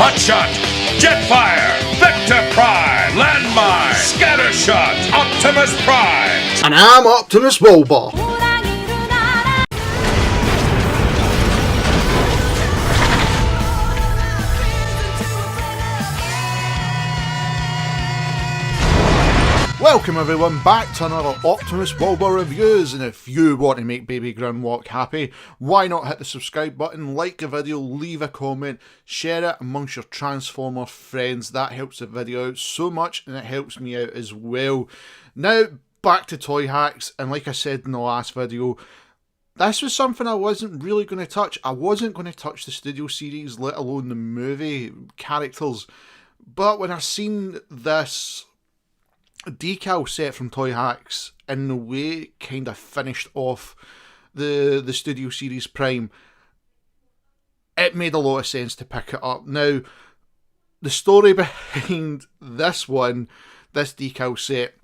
Hotshot, Jetfire, Vector Prime, Landmine, Scattershot, Optimus Prime. And I'm Optimus Wilbur. Welcome everyone back to another Optimus Wilbur Reviews, and if you want to make Baby Grimlock happy, why not hit the subscribe button, like the video, leave a comment, share it amongst your Transformer friends. That helps the video out so much and it helps me out as well. Now back to Toyhax, and like I said in the last video, this was something I wasn't really going to touch. I wasn't going to touch the studio series, let alone the movie characters, but when I seen this decal set from Toyhax and the way it kind of finished off the studio series Prime, it made a lot of sense to pick it up. Now, the story behind this decal set,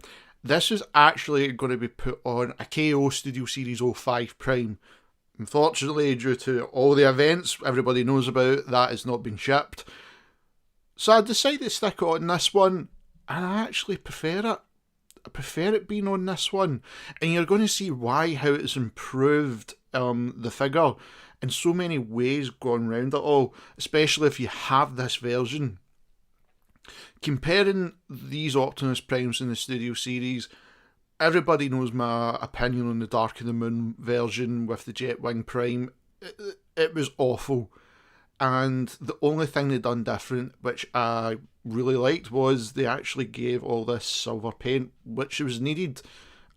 this is actually going to be put on a KO Studio Series 05 Prime. Unfortunately, due to all the events everybody knows about, that has not been shipped. So I decided to stick it on this one, and I actually prefer it. I prefer it being on this one. And you're going to see why, how it's improved the figure in so many ways going around it all, especially if you have this version. Comparing these Optimus Primes in the studio series, everybody knows my opinion on the Dark of the Moon version with the Jetwing Prime. It was awful. And the only thing they done different, which I really liked, was they actually gave all this silver paint, which was needed.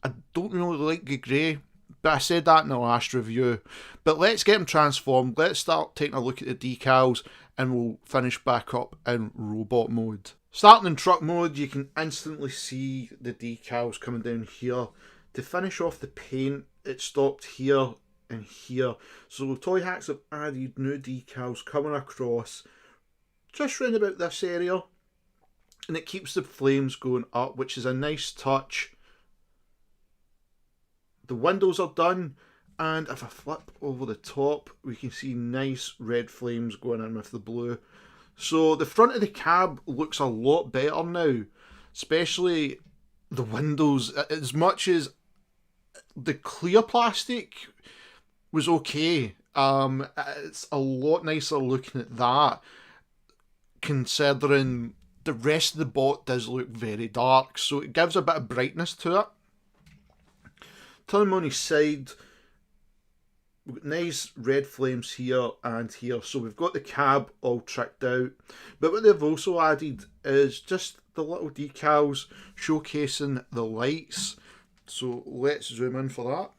I don't really like the grey, but I said that in the last review. But let's get them transformed. Let's start taking a look at the decals, and we'll finish back up in robot mode. Starting in truck mode, you can instantly see the decals coming down here. To finish off the paint, it stopped here and here. So Toyhax have added new decals coming across just round about this area, and it keeps the flames going up, which is a nice touch. The windows are done, and if I flip over the top, we can see nice red flames going in with the blue. So the front of the cab looks a lot better now, especially the windows. As much as the clear plastic was okay, it's a lot nicer looking at that, considering the rest of the bot does look very dark, so it gives a bit of brightness to it. Turn him on his side, we've got nice red flames here and here, so we've got the cab all tricked out. But what they've also added is just the little decals showcasing the lights, so let's zoom in for that.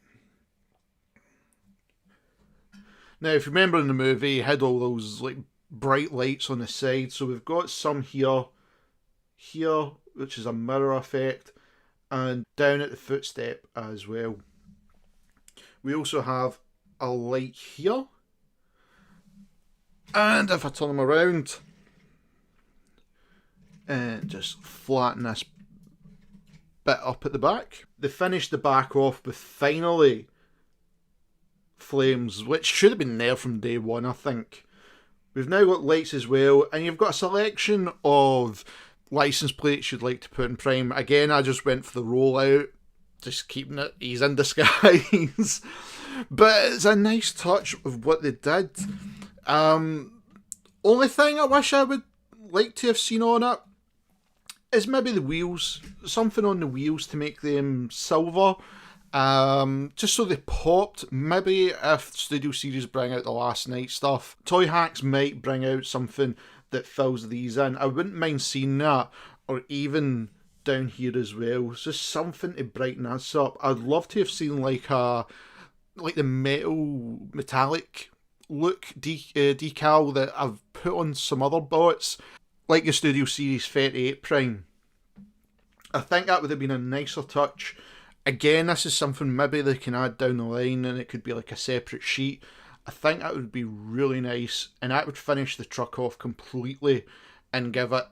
Now, if you remember in the movie, it had all those like bright lights on the side. So we've got some here, which is a mirror effect, and down at the footstep as well. We also have a light here. And if I turn them around and just flatten this bit up at the back, they finished the back off with finally flames, which should have been there from day one, I think. We've now got lights as well, and you've got a selection of license plates you'd like to put in Prime. Again, I just went for the rollout, just keeping it, he's in disguise. But it's a nice touch of what they did. Only thing I wish I would like to have seen on it is maybe the wheels. Something on the wheels to make them silver. Just so they popped. Maybe if Studio Series bring out the last night stuff, Toyhax might bring out something that fills these in. I wouldn't mind seeing that, or even down here as well. It's just something to brighten us up. I'd love to have seen like the metallic look decal that I've put on some other bots, like the Studio Series 38 Prime. I think that would have been a nicer touch. Again, this is something maybe they can add down the line, and it could be like a separate sheet. I think that would be really nice, and that would finish the truck off completely and give it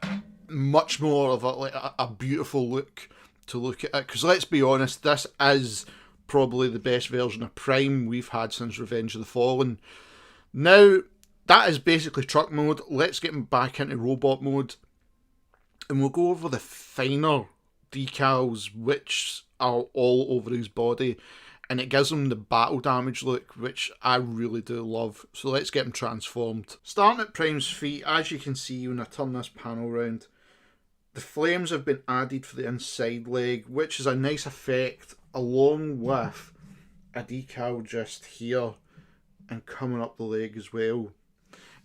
much more of a beautiful look to look at it. Because let's be honest, this is probably the best version of Prime we've had since Revenge of the Fallen. Now, that is basically truck mode. Let's get him back into robot mode, and we'll go over the finer decals which are all over his body, and it gives him the battle damage look, which I really do love. So let's get him transformed. Starting at Prime's feet, as you can see when I turn this panel around, the flames have been added for the inside leg, which is a nice effect, along with a decal just here and coming up the leg as well.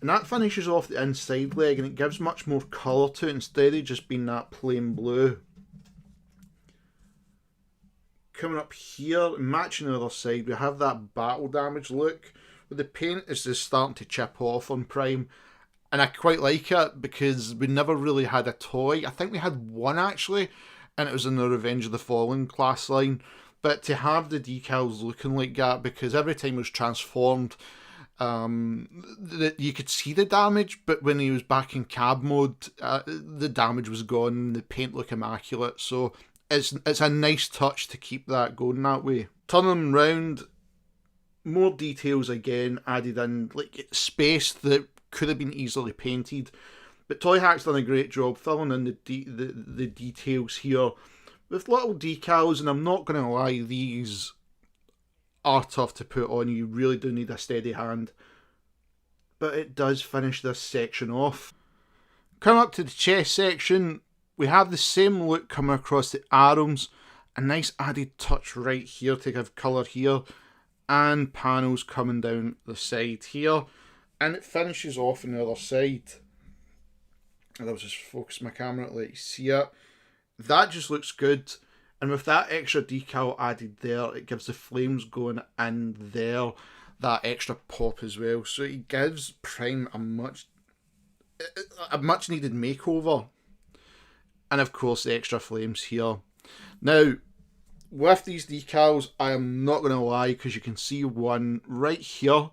And that finishes off the inside leg, and it gives much more colour to it instead of just being that plain blue. Coming up here, matching the other side, we have that battle damage look, where the paint is just starting to chip off on Prime. And I quite like it, because we never really had a toy. I think we had one actually, and it was in the Revenge of the Fallen class line. But to have the decals looking like that, because every time it was transformed, you could see the damage, but when he was back in cab mode, the damage was gone, the paint looked immaculate. So it's a nice touch to keep that going that way. Turn them round, more details again added in, like space that could have been easily painted. But Toyhax done a great job filling in the details here with little decals, and I'm not going to lie, these are tough to put on. You really do need a steady hand. But it does finish this section off. Come up to the chest section, we have the same look coming across the arms, a nice added touch right here to give colour here, and panels coming down the side here, and it finishes off on the other side. And I'll just focus my camera to let you see it. That just looks good, and with that extra decal added there, it gives the flames going in there that extra pop as well. So it gives Prime a much needed makeover. And of course the extra flames here. Now, with these decals, I am not going to lie, because you can see one right here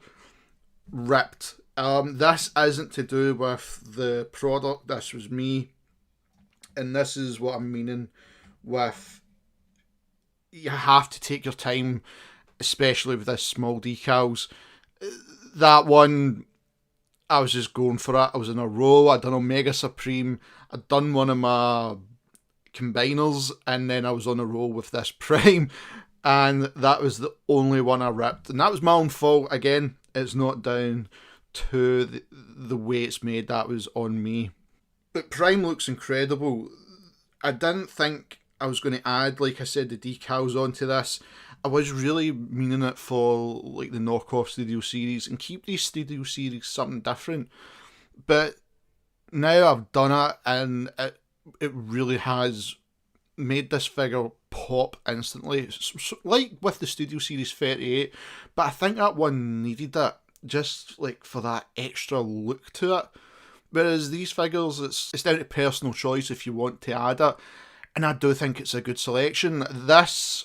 ripped. This isn't to do with the product, this was me. And this is what I'm meaning with, you have to take your time, especially with this small decals. That one, I was just going for it. I was in a row. I'd done Omega Supreme. I'd done one of my combiners, and then I was on a roll with this Prime, and that was the only one I ripped. And that was my own fault. Again, it's not down to the way it's made. That was on me. But Prime looks incredible. I didn't think I was going to add, like I said, the decals onto this. I was really meaning it for like the knockoff Studio Series and keep these Studio Series something different. But now I've done it, and it really has made this figure pop instantly. Like with the Studio Series 38, but I think that one needed it, just like for that extra look to it. Whereas these figures, it's down to personal choice if you want to add it. And I do think it's a good selection. This,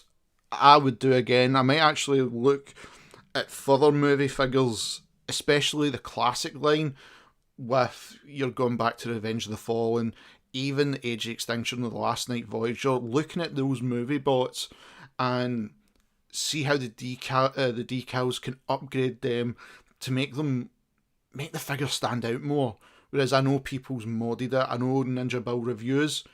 I would do again. I might actually look at further movie figures, especially the classic line, with you're going back to Revenge of the Fallen, even Age of Extinction of the Last Night Voyager, looking at those movie bots and see how the decals can upgrade them to make the figure stand out more. Whereas I know people's modded it. I know Ninja Build Reviews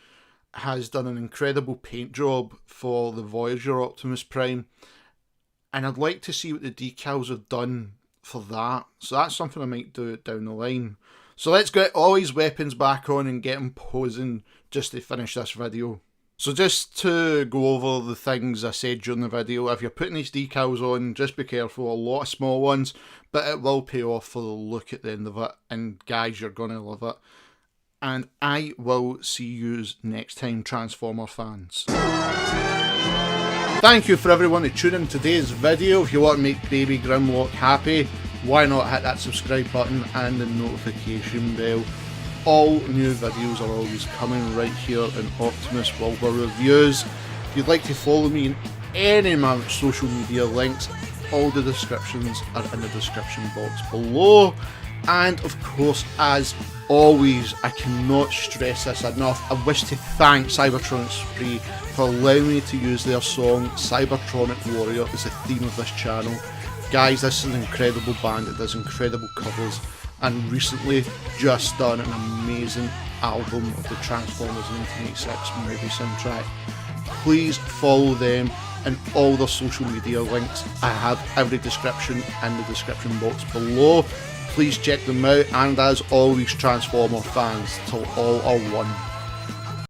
has done an incredible paint job for the Voyager Optimus Prime. And I'd like to see what the decals have done for that. So that's something I might do down the line. So let's get all his weapons back on and get him posing just to finish this video. So just to go over the things I said during the video, if you're putting these decals on, just be careful, a lot of small ones, but it will pay off for the look at the end of it, and guys, you're going to love it. And I will see you next time, Transformer fans. Thank you for everyone who tuned in today's video. If you want to make Baby Grimlock happy, why not hit that subscribe button and the notification bell. All new videos are always coming right here in Optimus Wilbur Reviews. If you'd like to follow me in any of my social media links, all the descriptions are in the description box below. And of course, as always, I cannot stress this enough, I wish to thank Cybertronic Spree for allowing me to use their song Cybertronic Warrior as the theme of this channel. Guys, this is an incredible band, it does incredible covers, and recently just done an amazing album of the Transformers 1986 movie soundtrack. Please follow them and all their social media links. I have every description in the description box below. Please check them out, and as always, Transformer fans, till all are one.